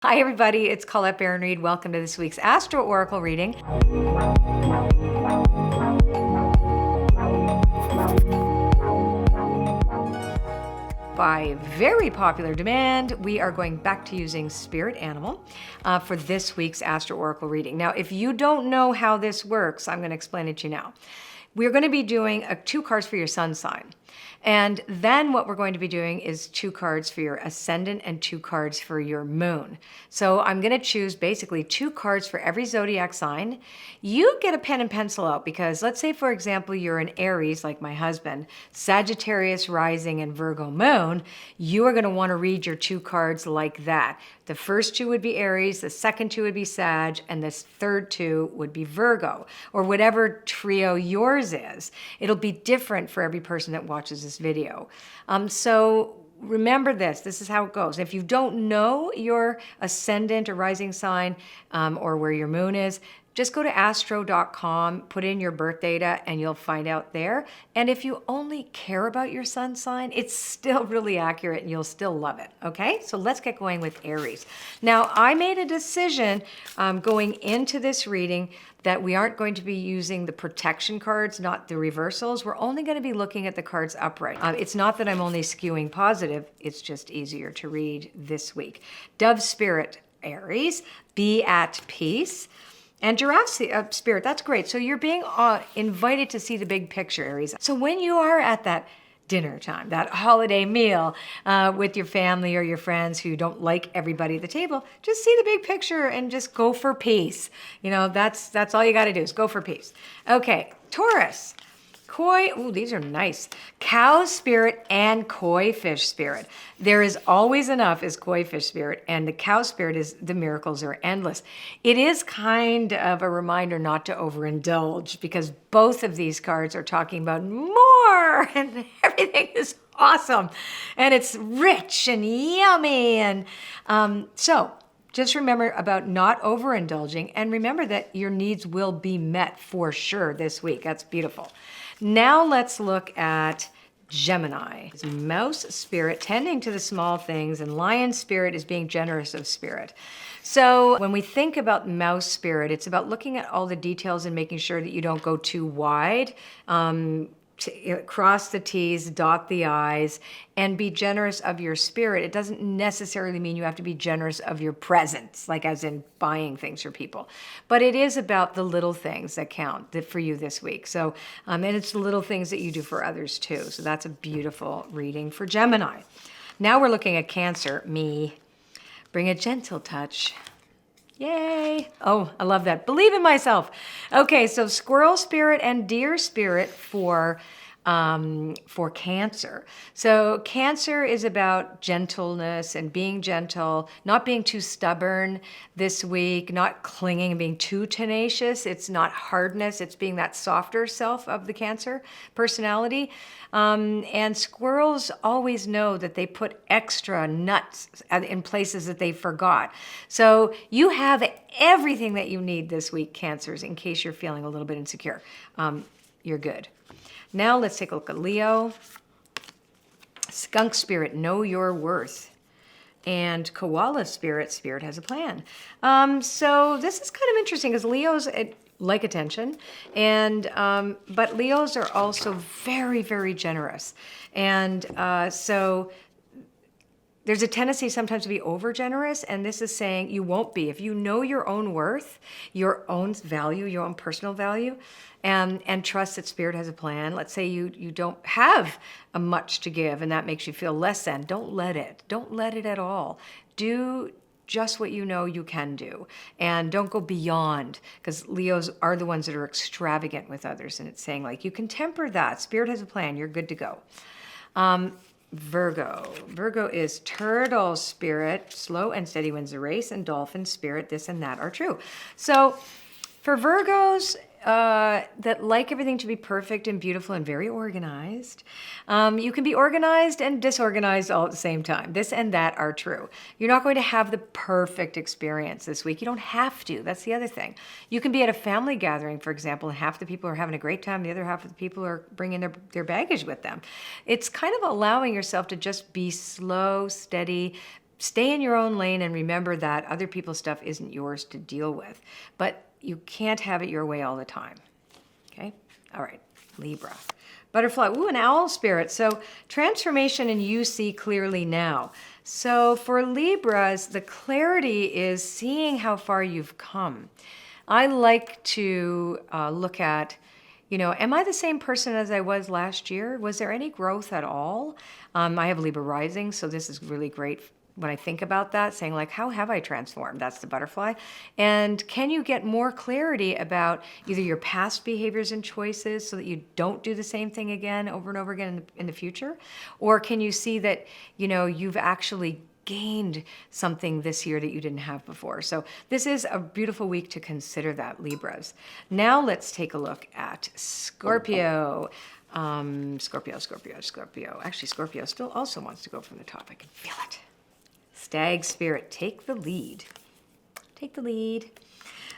Hi everybody, it's Colette Baron-Reid. Welcome to this week's Astro Oracle reading. By very popular demand, we are going back to using spirit animal for this week's Astro Oracle reading. Now, if you don't know how this works, I'm going to explain it to you now. We're going to be doing 2 cards for your sun sign. And then what we're going to be doing is 2 cards for your ascendant and 2 cards for your moon. So I'm going to choose basically 2 cards for every zodiac sign. You get a pen and pencil out because let's say, for example, you're an Aries, like my husband, Sagittarius rising and Virgo moon. You are going to want to read your 2 cards like that. The first 2 would be Aries, the second 2 would be Sag, and this third 2 would be Virgo, or whatever trio yours is. It'll be different for every person that watches this video. So remember this is how it goes. If you don't know your ascendant or rising sign or where your moon is, just go to astro.com, put in your birth data, and you'll find out there. And if you only care about your sun sign, it's still really accurate and you'll still love it, okay? So let's get going with Aries. Now, I made a decision going into this reading that we aren't going to be using the protection cards, not the reversals. We're only going to be looking at the cards upright. It's not that I'm only skewing positive, it's just easier to read this week. Dove Spirit, Aries, be at peace. And Giraffe Spirit, that's great. So you're being invited to see the big picture, Aries. So when you are at that dinner time, that holiday meal with your family or your friends who don't like everybody at the table, just see the big picture and just go for peace. You know, that's all you got to do is go for peace. Okay, Taurus. Koi, ooh, these are nice. Cow spirit and koi fish spirit. There is always enough is koi fish spirit, and the cow spirit is the miracles are endless. It is kind of a reminder not to overindulge because both of these cards are talking about more and everything is awesome and it's rich and yummy. And so just remember about not overindulging and remember that your needs will be met for sure this week. That's beautiful. Now let's look at Gemini. Mouse spirit tending to the small things and lion spirit is being generous of spirit. So when we think about mouse spirit, it's about looking at all the details and making sure that you don't go too wide. Cross the T's, dot the I's, and be generous of your spirit. It doesn't necessarily mean you have to be generous of your presence, like as in buying things for people. But it is about the little things that count for you this week. So, and it's the little things that you do for others too. So that's a beautiful reading for Gemini. Now we're looking at Cancer, me. Bring a gentle touch. Yay. Oh, I love that. Believe in myself. Okay, so squirrel spirit and deer spirit for Cancer. So Cancer is about gentleness and being gentle, not being too stubborn this week, not clinging and being too tenacious. It's not hardness. It's being that softer self of the Cancer personality. And squirrels always know that they put extra nuts in places that they forgot. So you have everything that you need this week, Cancers, in case you're feeling a little bit insecure. You're good. Now let's take a look at Leo. Skunk spirit, know your worth. And koala spirit, spirit has a plan. So this is kind of interesting because Leos like attention, and but Leos are also very, very generous. And so there's a tendency sometimes to be over generous, and this is saying you won't be. If you know your own worth, your own value, your own personal value, and trust that spirit has a plan. Let's say you don't have much to give and that makes you feel less than. Don't let it. Don't let it at all. Do just what you know you can do. And don't go beyond, because Leos are the ones that are extravagant with others. And it's saying like, you can temper that. Spirit has a plan. You're good to go. Virgo. Virgo is turtle spirit, slow and steady wins the race, and dolphin spirit, this and that are true. So for Virgos, that like everything to be perfect and beautiful and very organized. You can be organized and disorganized all at the same time. This and that are true. You're not going to have the perfect experience this week. You don't have to. That's the other thing. You can be at a family gathering, for example, and half the people are having a great time. The other half of the people are bringing their baggage with them. It's kind of allowing yourself to just be slow, steady, stay in your own lane and remember that other people's stuff isn't yours to deal with. But you can't have it your way all the time. Okay? All right, Libra. Butterfly, ooh, an owl spirit. So transformation and you see clearly now. So for Libras, the clarity is seeing how far you've come. I like to look at, am I the same person as I was last year? Was there any growth at all? I have Libra rising, so this is really great when I think about that, saying like, how have I transformed? That's the butterfly. And can you get more clarity about either your past behaviors and choices so that you don't do the same thing again over and over again in the future? Or can you see that, you've actually gained something this year that you didn't have before? So this is a beautiful week to consider that, Libras. Now let's take a look at Scorpio. Scorpio. Actually, Scorpio still also wants to go from the top. I can feel it. Stag spirit, take the lead. Take the lead.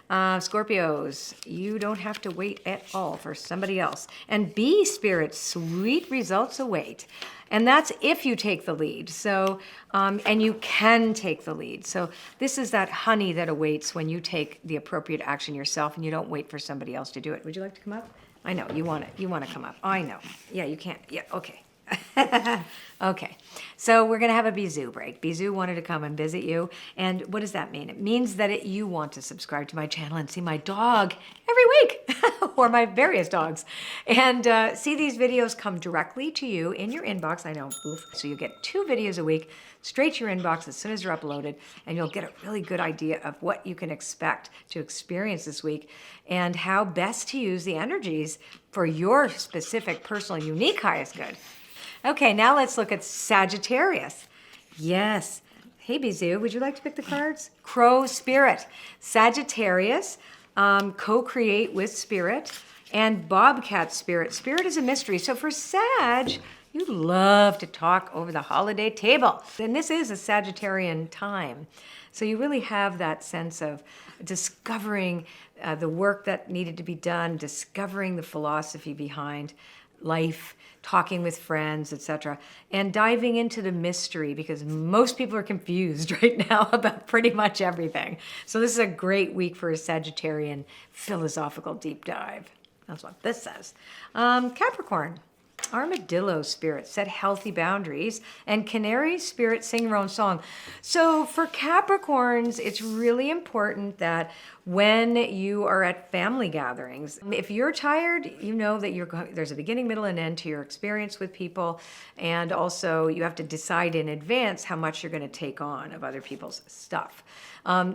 Scorpios, you don't have to wait at all for somebody else. And bee spirit, sweet results await. And that's if you take the lead. So, and you can take the lead. So this is that honey that awaits when you take the appropriate action yourself and you don't wait for somebody else to do it. Would you like to come up? I know, you want it. You want to come up. I know. Yeah, you can't. Yeah, okay. Okay, so we're going to have a Bisou break. Bisou wanted to come and visit you. And what does that mean? It means that you want to subscribe to my channel and see my dog every week, or my various dogs. And see these videos come directly to you in your inbox. I know, oof. So you get 2 videos a week straight to your inbox as soon as they're uploaded. And you'll get a really good idea of what you can expect to experience this week and how best to use the energies for your specific, personal, unique highest good. Okay, now let's look at Sagittarius. Yes. Hey, Bisou, would you like to pick the cards? Crow Spirit. Sagittarius, co-create with Spirit, and Bobcat Spirit. Spirit is a mystery. So for Sag, you love to talk over the holiday table. And this is a Sagittarian time. So you really have that sense of discovering the work that needed to be done, discovering the philosophy behind life, talking with friends, etc., and diving into the mystery, because most people are confused right now about pretty much everything. So this is a great week for a Sagittarian philosophical deep dive. That's what this says. Capricorn. Armadillo spirit, set healthy boundaries, and Canary spirit, sing your own song. So for Capricorns, it's really important that when you are at family gatherings, if you're tired, you know that there's a beginning, middle, and end to your experience with people. And also you have to decide in advance how much you're going to take on of other people's stuff.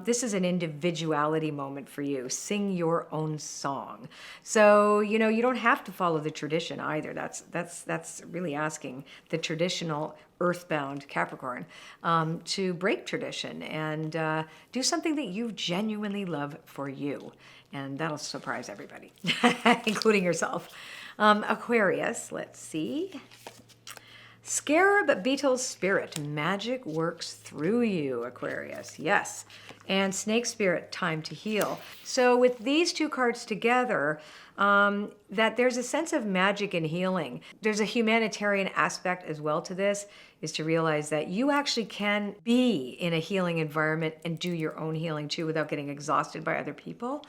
This is an individuality moment for you. Sing your own song. So, you don't have to follow the tradition either. That's really asking the traditional earthbound Capricorn to break tradition and do something that you genuinely love for you. And that'll surprise everybody, including yourself. Aquarius, let's see. Scarab Beetle Spirit, magic works through you, Aquarius. Yes. And Snake Spirit, time to heal. So with these 2 cards together, that there's a sense of magic and healing. There's a humanitarian aspect as well to this, is to realize that you actually can be in a healing environment and do your own healing too without getting exhausted by other people.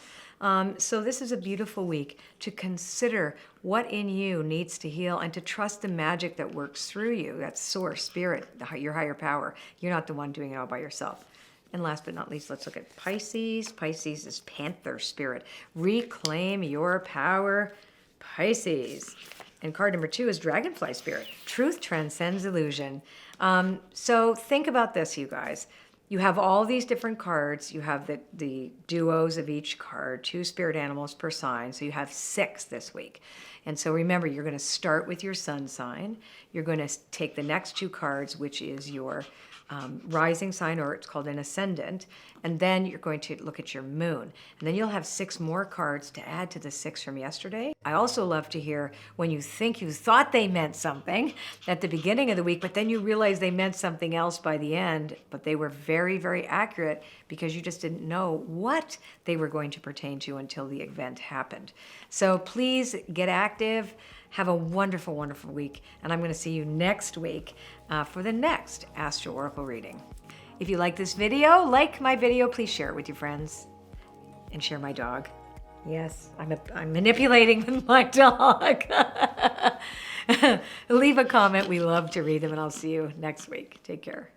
So this is a beautiful week to consider what in you needs to heal and to trust the magic that works through you. That's source, spirit, your higher power. You're not the one doing it all by yourself. And last but not least, let's look at Pisces. Pisces is Panther Spirit. Reclaim your power, Pisces. And card number 2 is Dragonfly Spirit. Truth transcends illusion. So think about this, you guys. You have all these different cards. You have the duos of each card, 2 spirit animals per sign. So you have 6 this week. And so remember, you're going to start with your sun sign. You're going to take the next 2 cards, which is your rising sign, or it's called an ascendant, and then you're going to look at your moon. And then you'll have 6 more cards to add to the 6 from yesterday. I also love to hear when you think you thought they meant something at the beginning of the week, but then you realize they meant something else by the end, but they were very, very accurate because you just didn't know what they were going to pertain to until the event happened. So please get active. Have a wonderful, wonderful week. And I'm going to see you next week for the next Astro Oracle reading. If you like this video, like my video, please share it with your friends and share my dog. Yes, I'm manipulating with my dog. Leave a comment. We love to read them, and I'll see you next week. Take care.